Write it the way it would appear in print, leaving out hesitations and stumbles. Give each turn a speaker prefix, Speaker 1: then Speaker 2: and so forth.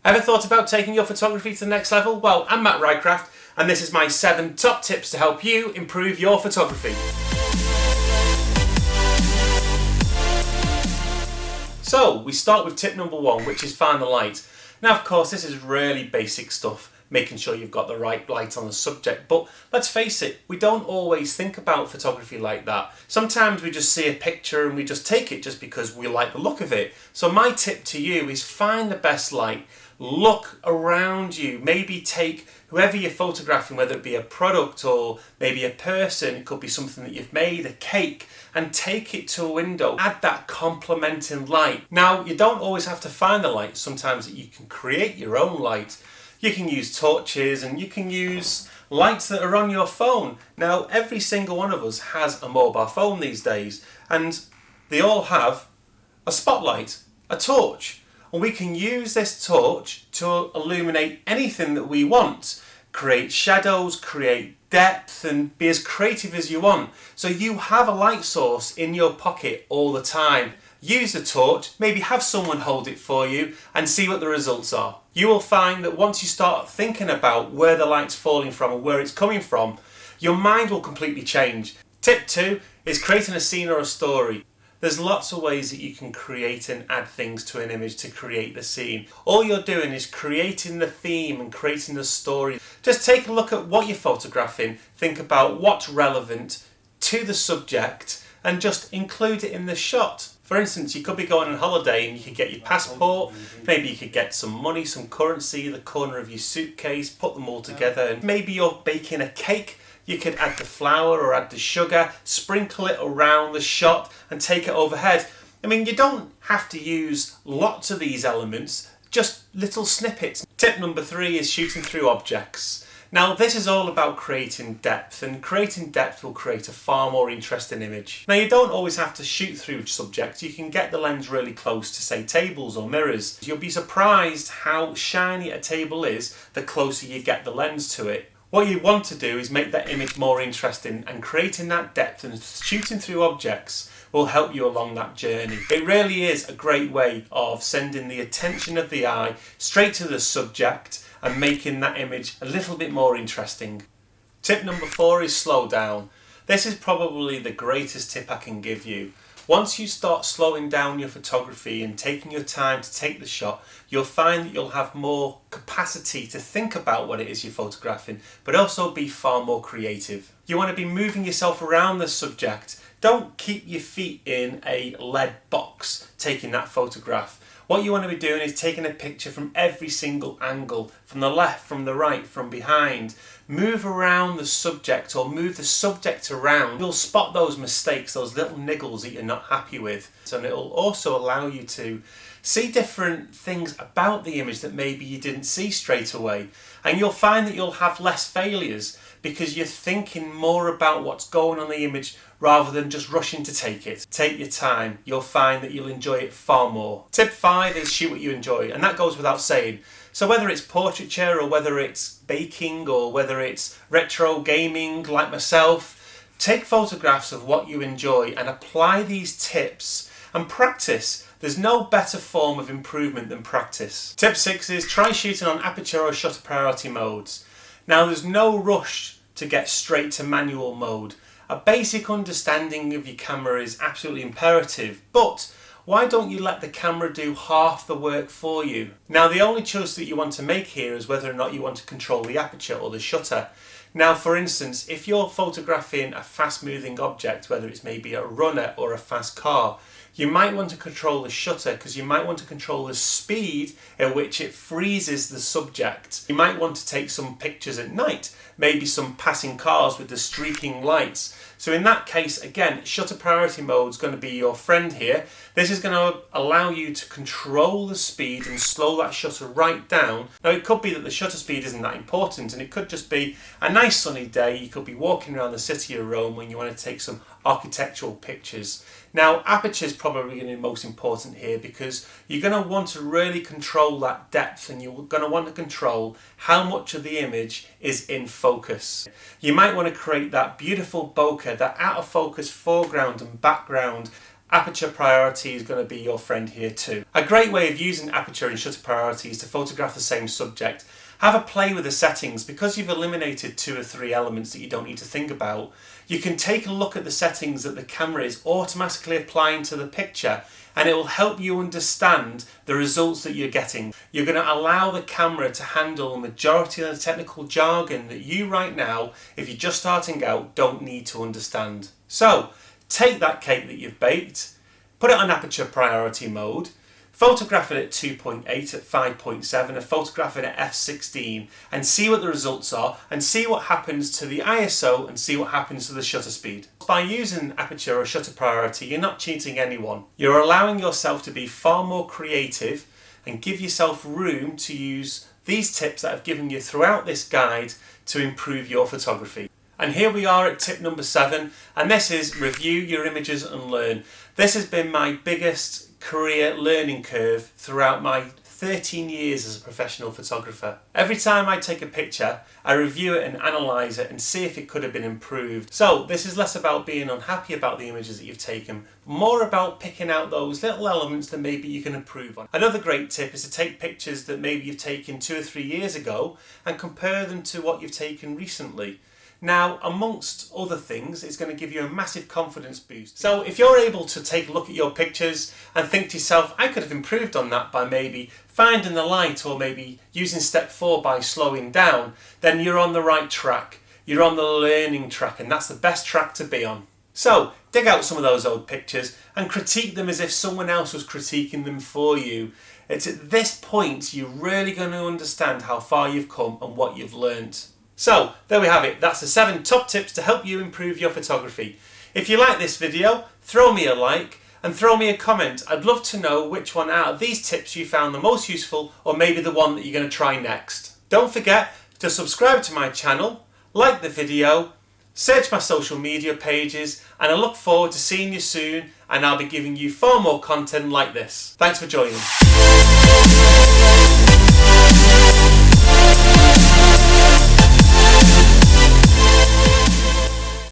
Speaker 1: Ever thought about taking your photography to the next level? Well, I'm Matt Rycraft, and this is my 7 top tips to help you improve your photography. So, we start with tip number 1, which is find the light. Now, of course, this is really basic stuff, making sure you've got the right light on the subject, but let's face it, we don't always think about photography like that. Sometimes we just see a picture and we just take it just because we like the look of it. So my tip to you is find the best light. Look around you, maybe take whoever you're photographing, whether it be a product or maybe a person, it could be something that you've made, a cake, and take it to a window. Add that complementing light. Now, you don't always have to find the light. Sometimes you can create your own light. You can use torches and you can use lights that are on your phone. Now, every single one of us has a mobile phone these days, and they all have a spotlight, a torch. And we can use this torch to illuminate anything that we want. Create shadows, create depth, and be as creative as you want. So you have a light source in your pocket all the time. Use the torch, maybe have someone hold it for you and see what the results are. You will find that once you start thinking about where the light's falling from and where it's coming from, your mind will completely change. Tip 2 is creating a scene or a story. There's lots of ways that you can create and add things to an image to create the scene. All you're doing is creating the theme and creating the story. Just take a look at what you're photographing, think about what's relevant to the subject and just include it in the shot. For instance, you could be going on holiday and you could get your passport, maybe you could get some money, some currency, the corner of your suitcase, put them all together, and maybe you're baking a cake. You could add the flour or add the sugar, sprinkle it around the shot and take it overhead. I mean, you don't have to use lots of these elements, just little snippets. Tip number 3 is shooting through objects. Now, this is all about creating depth, and creating depth will create a far more interesting image. Now, you don't always have to shoot through subjects. You can get the lens really close to, say, tables or mirrors. You'll be surprised how shiny a table is the closer you get the lens to it. What you want to do is make that image more interesting, and creating that depth and shooting through objects will help you along that journey. It really is a great way of sending the attention of the eye straight to the subject and making that image a little bit more interesting. Tip number 4 is slow down. This is probably the greatest tip I can give you. Once you start slowing down your photography and taking your time to take the shot, you'll find that you'll have more capacity to think about what it is you're photographing, but also be far more creative. You want to be moving yourself around the subject. Don't keep your feet in a lead box taking that photograph. What you want to be doing is taking a picture from every single angle, from the left, from the right, from behind. Move around the subject or move the subject around. You'll spot those mistakes, those little niggles that you're not happy with. And it'll also allow you to see different things about the image that maybe you didn't see straight away. And you'll find that you'll have less failures because you're thinking more about what's going on in the image rather than just rushing to take it. Take your time. You'll find that you'll enjoy it far more. Tip 5 is shoot what you enjoy, and that goes without saying. So whether it's portraiture or whether it's baking or whether it's retro gaming like myself, take photographs of what you enjoy and apply these tips and practice. There's no better form of improvement than practice. Tip 6 is try shooting on aperture or shutter priority modes. Now, there's no rush to get straight to manual mode. A basic understanding of your camera is absolutely imperative, but why don't you let the camera do half the work for you? Now, the only choice that you want to make here is whether or not you want to control the aperture or the shutter. Now, for instance, if you're photographing a fast-moving object, whether it's maybe a runner or a fast car, you might want to control the shutter because you might want to control the speed at which it freezes the subject. You might want to take some pictures at night, maybe some passing cars with the streaking lights. So in that case, again, shutter priority mode is going to be your friend here. This is going to allow you to control the speed and slow that shutter right down. Now, it could be that the shutter speed isn't that important, and it could just be a nice sunny day. You could be walking around the city of Rome when you want to take some architectural pictures. Now, aperture is probably going to be most important here because you're going to want to really control that depth, and you're going to want to control how much of the image is in focus. You might want to create that beautiful bokeh, that out of focus foreground and background Aperture priority is going to be your friend here too. A great way of using aperture and shutter priority is to photograph the same subject. Have a play with the settings. Because you've eliminated 2 or 3 elements that you don't need to think about, you can take a look at the settings that the camera is automatically applying to the picture, and it will help you understand the results that you're getting. You're going to allow the camera to handle the majority of the technical jargon that you right now, if you're just starting out, don't need to understand. So take that cake that you've baked, put it on aperture priority mode, photograph it at 2.8, at 5.7, and photograph it at f16, and see what the results are, and see what happens to the ISO, and see what happens to the shutter speed. By using aperture or shutter priority, you're not cheating anyone. You're allowing yourself to be far more creative and give yourself room to use these tips that I've given you throughout this guide to improve your photography. And here we are at tip number 7, and this is review your images and learn. This has been my biggest career learning curve throughout my 13 years as a professional photographer. Every time I take a picture, I review it and analyse it and see if it could have been improved. So this is less about being unhappy about the images that you've taken, more about picking out those little elements that maybe you can improve on. Another great tip is to take pictures that maybe you've taken 2 or 3 years ago and compare them to what you've taken recently. Now, amongst other things, it's going to give you a massive confidence boost. So if you're able to take a look at your pictures and think to yourself, I could have improved on that by maybe finding the light, or maybe using step 4 by slowing down, then you're on the right track. You're on the learning track, and that's the best track to be on. So dig out some of those old pictures and critique them as if someone else was critiquing them for you. It's at this point you're really going to understand how far you've come and what you've learnt. So there we have it. That's the 7 top tips to help you improve your photography. If you like this video, throw me a like and throw me a comment. I'd love to know which one out of these tips you found the most useful, or maybe the one that you're going to try next. Don't forget to subscribe to my channel, like the video, search my social media pages, and I look forward to seeing you soon, and I'll be giving you far more content like this. Thanks for joining.